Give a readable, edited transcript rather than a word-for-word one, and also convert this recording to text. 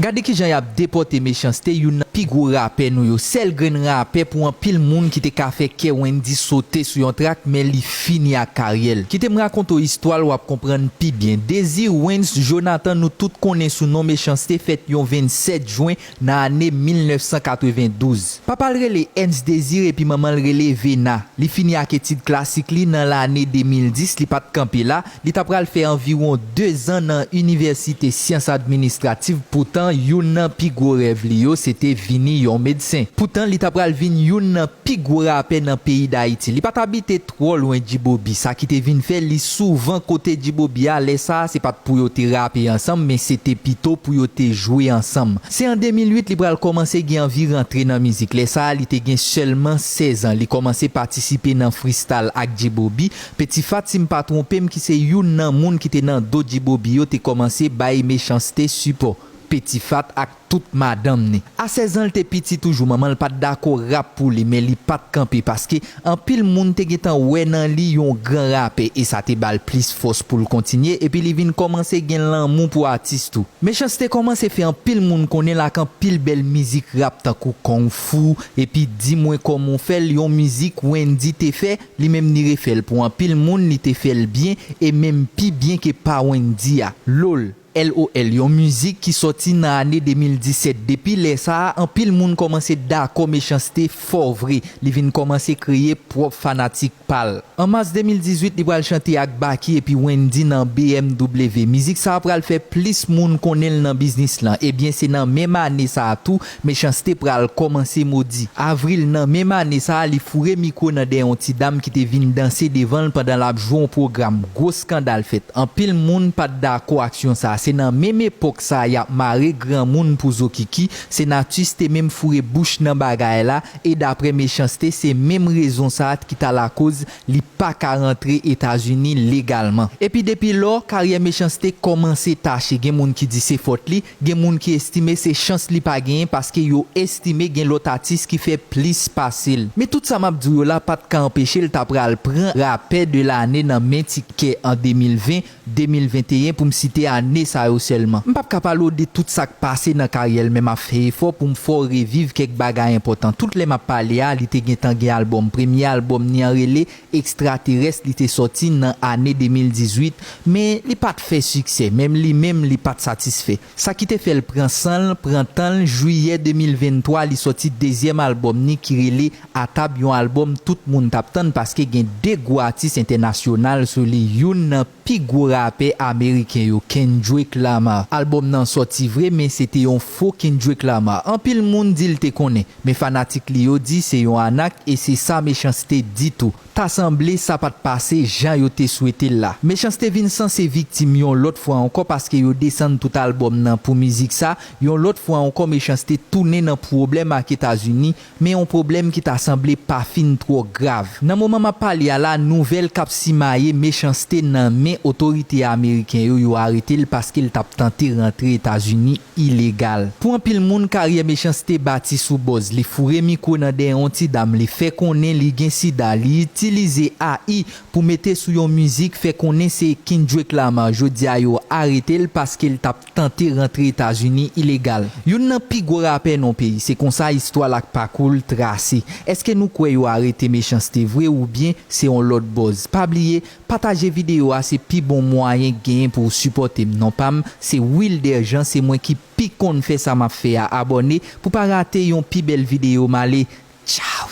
Gade ki jan y ap déporté méchanceté, yon pi gros rappé nou yo. Sel gren rappé pour un pile moun qui te ka fait Wendy sauter sur yon track mais li fini à carrière. Qui te me raconte histoire ou ap comprendre pi bien. Désir Wens Jonathan nous tout connaît sous nom méchanceté fait yon 27 juin dans année 1992. Papa rele Ens Désir et puis maman rele Vena. Li fini ak étude classique li dans l'année 2010, li pat campé là, li t'a pral fait environ 2 ans dans université sciences administratives. Pourtant yon nan pi gros rêve li yo c'était vini yon médecin. Pourtant li t'a pral vin yon nan pi gros rappé dans pays d'Haïti. Li pat habité trop loin Djibobi. Ça qui te vin fait li souvent côté Djibobi a laisse ça c'est pas pour yo te rapper ensemble mais c'était plutôt pour yo te jouer ensemble. C'est en 2008 li pral commencer gen envie rentrer dans musique. Laisse ça li te gen seulement 16 ans. Li commencer participer dans freestyle ak Djibobi. Petit Fatim pas tromper qui c'est yon nan moun qui te nan do Djibobi yo te commencer bail méchanceté support. Petit Fat ak toute madame ni. À 16 ans, te petit toujours maman l pas d'accord rap pour lui mais li pas camper parce que en pile moun te getan wè nan li yon grand rap et ça te bal plus force pour le continuer et puis li vinn commencer gen l'amour pour artiste tout. Méchanceté commencer fait en pile moun connaît la kan pile belle musique rap tant kou kung fu et puis dis-moi comment fait yon musique Wendy te fait li même ni refait pour en pile moun li te fait bien et même pi bien que pas Wendy a. LOL LOL, yon musique qui sorti dans l'année 2017. Depuis les ça, en pile moun commencé d'accord méchanceté fort vrai. Li vinn commencer créer propre fanatique pal. En mars 2018, li pral chanter ak Baki et puis Wendy dans BMW. Musique ça pral fait plus moun connaît dans business là. Et bien c'est dans même année ça tout, méchanceté pral commencer maudit. Avril dans même année ça, li fouré micro dans des onti dame qui te vinn danser devant pendant la jouer un programme. Gros scandale fait. En pile moun pas d'accord action ça. C'est dans même époque ça y a maré grand monde pour Zokiki, sénatus te même fourré bouche dans bagay là et d'après méchanceté c'est même raison ça qui t'a la cause li pas ka rentrer États-Unis légalement. Et puis depuis lors carrière méchanceté commencé tâcher gen moun qui dit c'est faute li, gen moun qui estime c'est chance li pas gagner parce que yo estimé gen l'autre artiste qui fait plus facile. Mais tout ça m'a dit là pas de ka empêcher le t'a pral prend rappel de l'année dans mes tickets en 2020, 2021 pour me citer année ça seulement. M'pas capable de tout ça qui passé dans carrière même a fait effort pour me faire revivre quelques bagages importants. Toutes les m'a parlé a li te gen album, premier album ni en relé extraterrestre li te sorti dans année 2018 mais li pas fait succès, même li pas satisfait. Ça qui te fait le printemps juillet 2023 li sorti deuxième album ni qui relé à table yon album tout monde t'attend parce que gen des gros artistes internationaux sur li yon pi gros rappeur américain yo Kendrick Lamar. Album nan sorti vrai mais c'était un faux Kendrick Lamar. En pile monde dit te connaît mais fanatique li yo dit c'est yon anak et c'est ça méchanceté dit tout. T'a semblé ça pas passer Jean yo te souhaité là. Méchanceté vinn sans ses victimes yon l'autre fois encore parce que yo descend tout album nan pour musique ça, yon l'autre fois encore méchanceté tourner dans problème ak États-Unis mais un problème qui t'a semblé pas fin trop grave. Nan moment m'a parlé à la nouvelle cap simaye méchanceté nan mais autorité américain yo arrêté parce qu'il t'a tenté rentrer États-Unis illégal. Pour un pile monde carrière méchanceté bâti sous base, li fourré micro dans des onti dame, li fait connait li gen sida, li utiliser AI pour mettre sur yon musique fait connait c'est Kendrick Lamar. Jodi a yo arrêté parce qu'il t'a tenté rentrer États-Unis illégal. Yon nan pi gros rappeur non pays, c'est comme ça histoire la pas cool tracé. Est-ce que nous croyons yo arrêter méchanceté vrai ou bien c'est on l'autre buzz? Pas oublier partager vidéo c'est pi bon moyen gain pour supporter non pas c'est Will Derjan c'est moi qui pi kon fait ça m'a fait à abonner pour pas rater yon pi belle vidéo malé. Ciao.